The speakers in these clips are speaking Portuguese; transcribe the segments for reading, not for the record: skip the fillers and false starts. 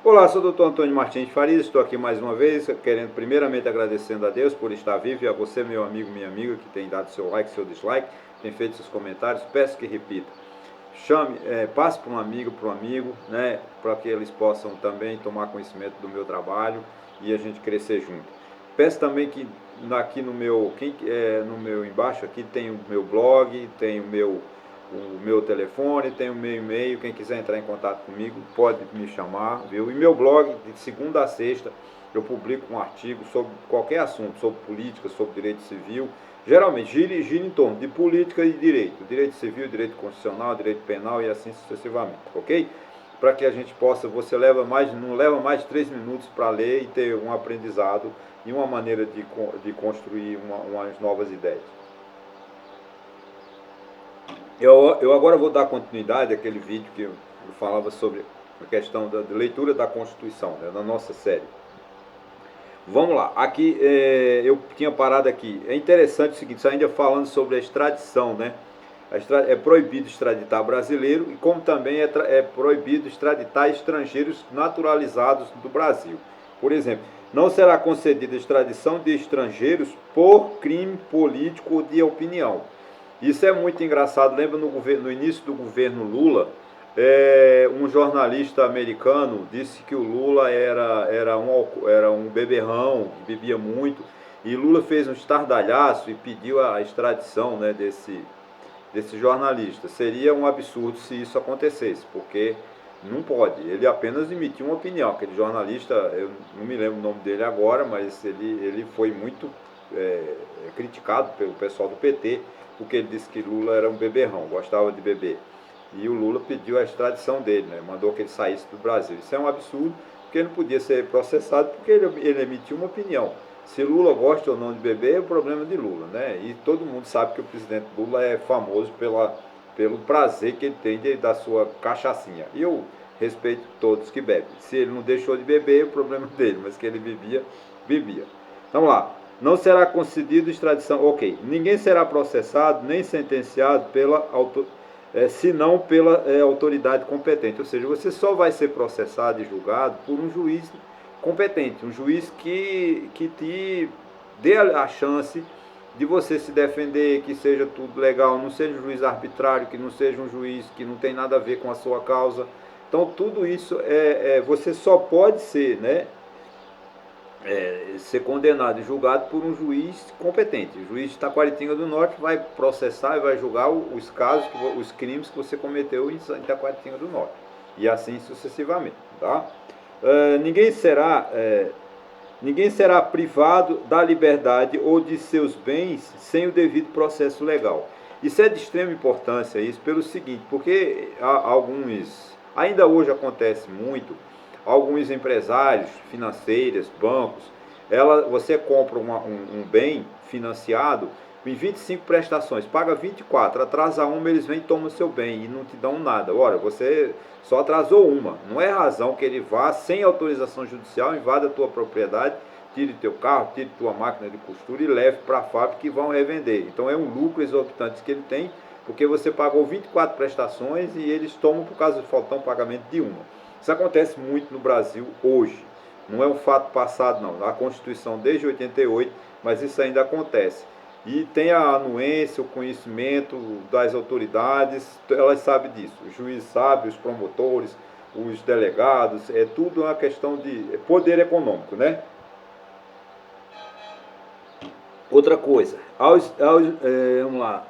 Olá, sou o doutor Antônio Martins de Farias, estou aqui mais uma vez, querendo primeiramente agradecendo a Deus por estar vivo e a você, meu amigo, minha amiga, que tem dado seu like, seu dislike, tem feito seus comentários, peço que repita. Passe para um amigo, né, para que eles possam também tomar conhecimento do meu trabalho e a gente crescer junto. Peço também que aqui no meu embaixo aqui tem o meu blog, tem o meu telefone, tem o meu e-mail. Quem quiser entrar em contato comigo pode me chamar, viu? E meu blog, de segunda a sexta, eu publico um artigo sobre qualquer assunto, sobre política, sobre direito civil. Geralmente gira em torno de política e direito civil, direito constitucional, direito penal e assim sucessivamente, ok? Para que a gente possa, não leva mais de 3 minutos para ler e ter um aprendizado e uma maneira de construir umas novas ideias. Eu agora vou dar continuidade àquele vídeo que eu falava sobre a questão da leitura da Constituição, né, da nossa série. Vamos lá, aqui eu tinha parado aqui. É interessante o seguinte, ainda falando sobre a extradição, né? É proibido extraditar brasileiro e como também é proibido extraditar estrangeiros naturalizados do Brasil. Por exemplo, não será concedida extradição de estrangeiros por crime político ou de opinião. Isso é muito engraçado. Lembra no início do governo Lula, um jornalista americano disse que o Lula era um beberrão, bebia muito, e Lula fez um estardalhaço e pediu a extradição, né, desse jornalista. Seria um absurdo se isso acontecesse, porque não pode. Ele apenas emitiu uma opinião. Aquele jornalista, eu não me lembro o nome dele agora, mas ele foi muito criticado pelo pessoal do PT, porque ele disse que Lula era um beberrão, gostava de beber. E o Lula pediu a extradição dele, né? Mandou que ele saísse do Brasil. Isso é um absurdo, porque ele não podia ser processado, porque ele emitiu uma opinião. Se Lula gosta ou não de beber, é o problema de Lula, né? E todo mundo sabe que o presidente Lula é famoso pelo prazer que ele tem da sua cachaçinha. E eu respeito todos que bebem. Se ele não deixou de beber, é o problema dele, mas que ele bebia, bebia. Vamos lá. Não será concedido extradição. Ok. Ninguém será processado nem sentenciado senão pela autoridade competente. Ou seja, você só vai ser processado e julgado por um juiz competente, um juiz que te dê a chance de você se defender, que seja tudo legal, não seja um juiz arbitrário, que não seja um juiz que não tem nada a ver com a sua causa. Então tudo isso você só pode ser, né, ser condenado e julgado por um juiz competente. O juiz de Taquaritinga do Norte vai processar e vai julgar os casos, os crimes que você cometeu em Taquaritinga do Norte. E assim sucessivamente. Tá? Ninguém será privado da liberdade ou de seus bens sem o devido processo legal. Isso é de extrema importância, isso pelo seguinte, porque ainda hoje acontece muito, alguns empresários financeiros, bancos, você compra um bem financiado em 25 prestações, paga 24, atrasa uma, eles vêm e tomam o seu bem e não te dão nada. Ora, você só atrasou uma, não é razão que ele vá sem autorização judicial, invada a tua propriedade, tire teu carro, tire tua máquina de costura e leve para a fábrica que vão revender. Então é um lucro exorbitante que ele tem, porque você pagou 24 prestações e eles tomam por causa de faltar um pagamento de uma. Isso acontece muito no Brasil hoje. Não é um fato passado, não. A Constituição desde 88, mas isso ainda acontece. E tem a anuência, o conhecimento das autoridades, elas sabem disso. O juiz sabe, os promotores, os delegados, é tudo uma questão de poder econômico, né? Outra coisa, vamos lá,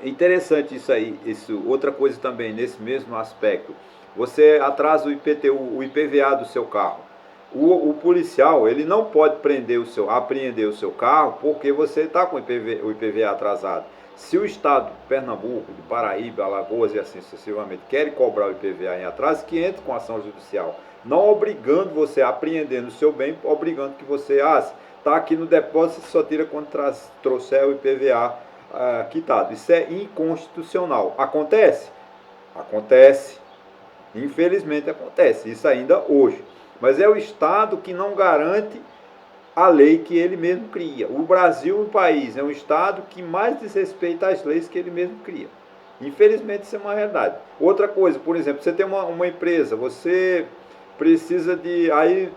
interessante isso aí, outra coisa também nesse mesmo aspecto, você atrasa o IPVA do seu carro. O policial, ele não pode apreender o seu carro porque você está com o IPVA atrasado. Se o estado de Pernambuco, de Paraíba, Alagoas e assim sucessivamente querem cobrar o IPVA em atraso, que entre com ação judicial. Não obrigando você a apreendendo o seu bem, obrigando que você, está aqui no depósito, você só tira quando trouxer o IPVA quitado. Isso é inconstitucional. Acontece? Acontece. Infelizmente acontece. Isso ainda hoje. Mas é o Estado que não garante a lei que ele mesmo cria. O Brasil, o país, é um Estado que mais desrespeita as leis que ele mesmo cria. Infelizmente, isso é uma realidade. Outra coisa, por exemplo, você tem uma empresa, você precisa de... Aí,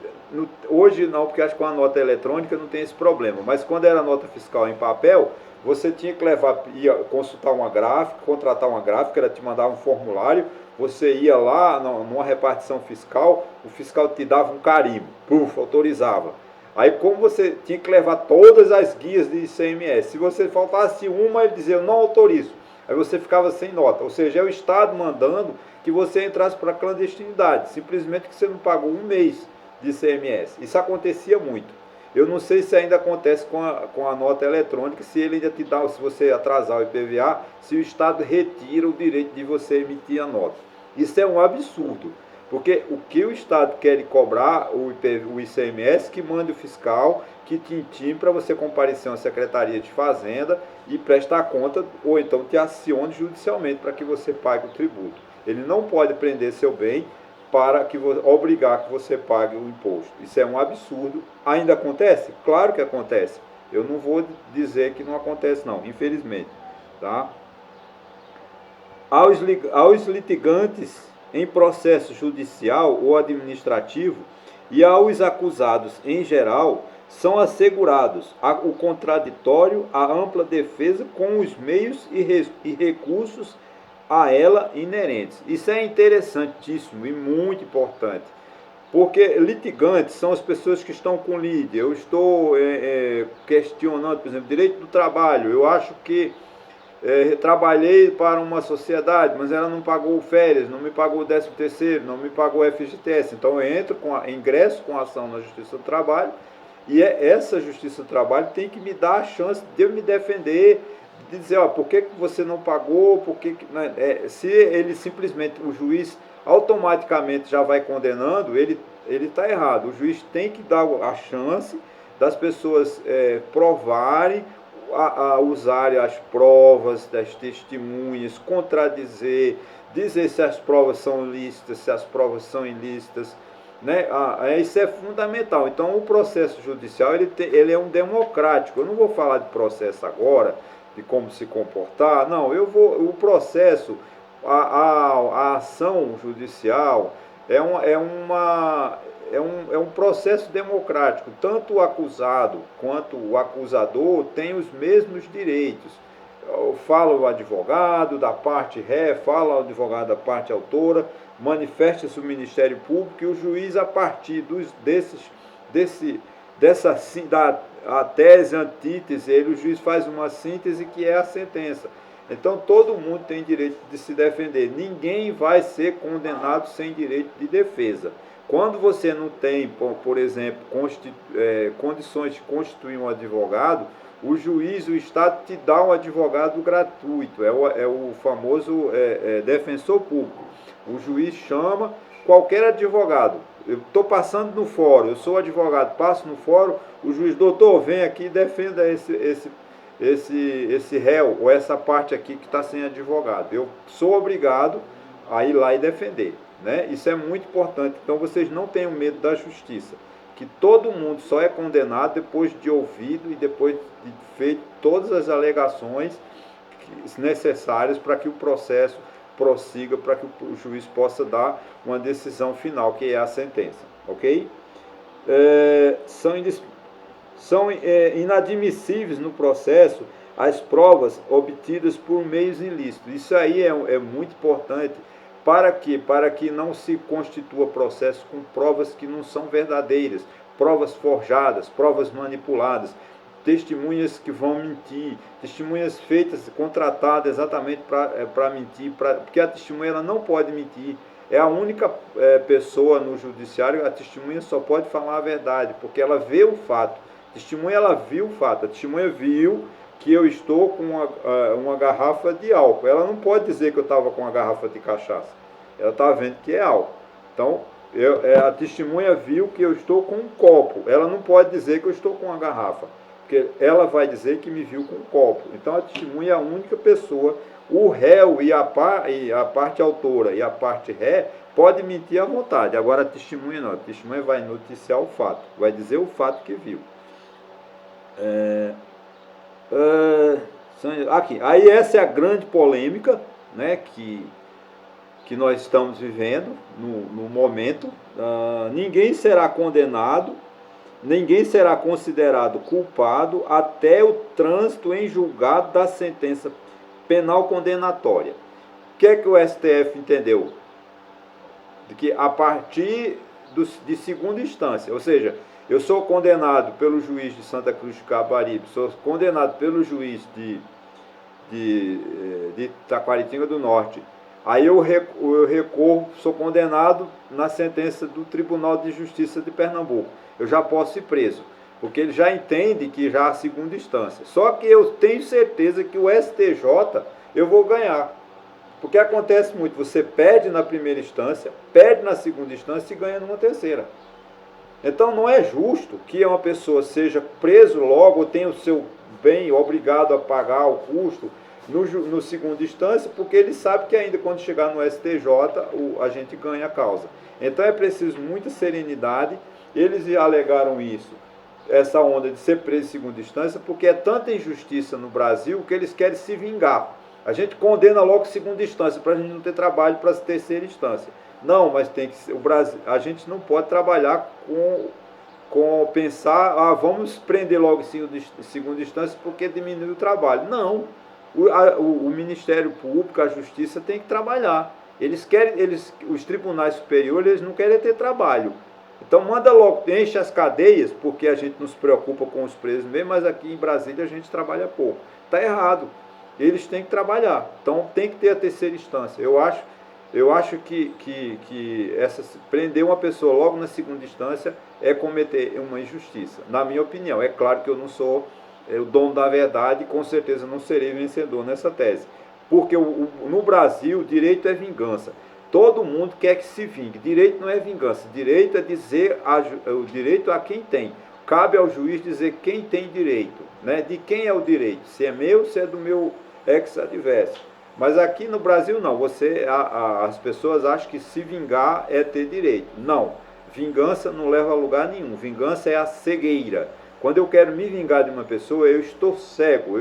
hoje não, porque acho que com a nota eletrônica não tem esse problema, mas quando era nota fiscal em papel, você tinha que levar, ia consultar uma gráfica, contratar uma gráfica, ela te mandava um formulário, você ia lá numa repartição fiscal, o fiscal te dava um carimbo, puf, autorizava. Aí como você tinha que levar todas as guias de ICMS, se você faltasse uma, ele dizia, eu não autorizo. Aí você ficava sem nota, ou seja, é o Estado mandando que você entrasse para a clandestinidade, simplesmente que você não pagou um mês de ICMS. Isso acontecia muito. Eu não sei se ainda acontece com a nota eletrônica, se ele ainda te dá, se você atrasar o IPVA, se o Estado retira o direito de você emitir a nota. Isso é um absurdo, porque o que o Estado quer cobrar, o ICMS, que mande o fiscal, que te intime para você comparecer a uma Secretaria de Fazenda e prestar conta, ou então te acione judicialmente para que você pague o tributo. Ele não pode prender seu bem para que obrigar que você pague o imposto. Isso é um absurdo. Ainda acontece? Claro que acontece. Eu não vou dizer que não acontece não, infelizmente. Tá? Aos litigantes em processo judicial ou administrativo e aos acusados em geral são assegurados o contraditório, a ampla defesa com os meios e recursos a ela inerentes. Isso é interessantíssimo e muito importante, porque litigantes são as pessoas que estão com lide. Eu estou questionando, por exemplo, direito do trabalho. Eu acho que trabalhei para uma sociedade, mas ela não pagou férias, não me pagou o 13º, não me pagou o FGTS. Então eu ingresso com a ação na Justiça do Trabalho, e essa Justiça do Trabalho tem que me dar a chance de eu me defender, de dizer, ó, por que você não pagou, se ele simplesmente, o juiz automaticamente já vai condenando, ele está errado. O juiz tem que dar a chance das pessoas provarem, a usarem as provas das testemunhas, contradizer, dizer se as provas são lícitas, se as provas são ilícitas, né? Isso é fundamental. Então o processo judicial ele é um democrático. Eu não vou falar de processo agora, de como se comportar, não, o processo, a ação judicial é um processo democrático. Tanto o acusado quanto o acusador têm os mesmos direitos. Fala o advogado da parte ré, fala o advogado da parte autora, manifesta-se o Ministério Público e o juiz, a partir da tese, antítese, o juiz faz uma síntese que é a sentença. Então todo mundo tem direito de se defender. Ninguém vai ser condenado sem direito de defesa. Quando você não tem, por exemplo, condições de constituir um advogado, o juiz, o Estado te dá um advogado gratuito, é o famoso defensor público. O juiz chama qualquer advogado. Eu estou passando no fórum, eu sou advogado, passo no fórum, o juiz, doutor, vem aqui e defenda esse réu, ou essa parte aqui que está sem advogado. Eu sou obrigado a ir lá e defender. Né? Isso é muito importante. Então vocês não tenham medo da justiça, que todo mundo só é condenado depois de ouvido e depois de feito todas as alegações necessárias para que o processo prossiga, para que o juiz possa dar uma decisão final, que é a sentença, ok? São inadmissíveis no processo as provas obtidas por meios ilícitos. Isso aí é muito importante. Para quê? Para que não se constitua processo com provas que não são verdadeiras, provas forjadas, provas manipuladas, testemunhas que vão mentir, testemunhas feitas, contratadas exatamente para mentir, porque a testemunha ela não pode mentir. É a única pessoa no judiciário, a testemunha só pode falar a verdade, porque ela vê o fato. A testemunha ela viu o fato, a testemunha viu que eu estou com uma garrafa de álcool. Ela não pode dizer que eu estava com uma garrafa de cachaça. Ela está vendo que é álcool. Então, a testemunha viu que eu estou com um copo. Ela não pode dizer que eu estou com uma garrafa, porque ela vai dizer que me viu com um copo. Então, a testemunha é a única pessoa. O réu e a parte autora e a parte ré pode mentir à vontade. Agora, a testemunha não. A testemunha vai noticiar o fato, vai dizer o fato que viu. Aqui. Aí essa é a grande polêmica, né, que que nós estamos vivendo no momento. Ninguém será condenado, ninguém será considerado culpado até o trânsito em julgado da sentença penal condenatória. O que é que o STF entendeu? De que a partir de segunda instância, ou seja, eu sou condenado pelo juiz de Santa Cruz de Capibaribe, sou condenado pelo juiz de Taquaritinga do Norte, aí eu recorro, sou condenado na sentença do Tribunal de Justiça de Pernambuco. Eu já posso ir preso, porque ele já entende que já é a segunda instância. Só que eu tenho certeza que o STJ eu vou ganhar. Porque acontece muito, você perde na primeira instância, perde na segunda instância e ganha numa terceira. Então não é justo que uma pessoa seja preso logo ou tenha o seu bem obrigado a pagar o custo no segunda instância, porque ele sabe que ainda quando chegar no STJ a gente ganha a causa. Então é preciso muita serenidade. Eles alegaram isso, essa onda de ser preso em segunda instância, porque é tanta injustiça no Brasil que eles querem se vingar. A gente condena logo segunda instância para a gente não ter trabalho para a terceira instância. Não, mas tem que ser, o Brasil, a gente não pode trabalhar com pensar, vamos prender logo em segunda instância porque diminui o trabalho. Não, o Ministério Público, a Justiça tem que trabalhar. Os tribunais superiores, eles não querem ter trabalho. Então manda logo, enche as cadeias, porque a gente não se preocupa com os presos mesmo, mas aqui em Brasília a gente trabalha pouco. Está errado. Eles têm que trabalhar. Então tem que ter a terceira instância. Eu acho que prender uma pessoa logo na segunda instância é cometer uma injustiça, na minha opinião. É claro que eu não sou o dono da verdade e com certeza não serei vencedor nessa tese. Porque no Brasil, direito é vingança. Todo mundo quer que se vingue. Direito não é vingança. Direito é dizer o direito a quem tem. Cabe ao juiz dizer quem tem direito, né? De quem é o direito? Se é meu, se é do meu ex-adversário. Mas aqui no Brasil não. As pessoas acham que se vingar é ter direito. Não. Vingança não leva a lugar nenhum. Vingança é a cegueira. Quando eu quero me vingar de uma pessoa, eu estou cego,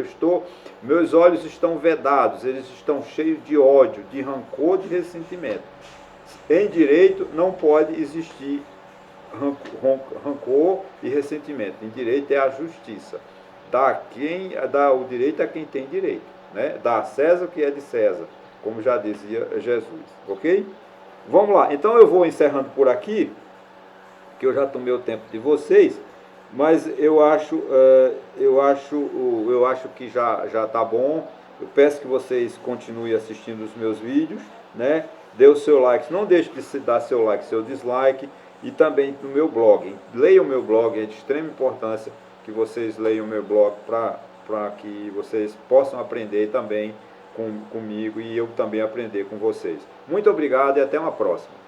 meus olhos estão vedados, eles estão cheios de ódio, de rancor, de ressentimento. Em direito não pode existir rancor e ressentimento. Em direito é a justiça. Dá o direito a quem tem direito, né? Dá a César o que é de César, como já dizia Jesus, ok? Vamos lá, então eu vou encerrando por aqui, que eu já tomei o tempo de vocês. Mas eu acho que já está bom. Eu peço que vocês continuem assistindo os meus vídeos, né? Dê o seu like, não deixe de dar seu like, seu dislike, e também no meu blog. Leiam o meu blog, é de extrema importância que vocês leiam o meu blog para que vocês possam aprender também comigo e eu também aprender com vocês. Muito obrigado e até uma próxima.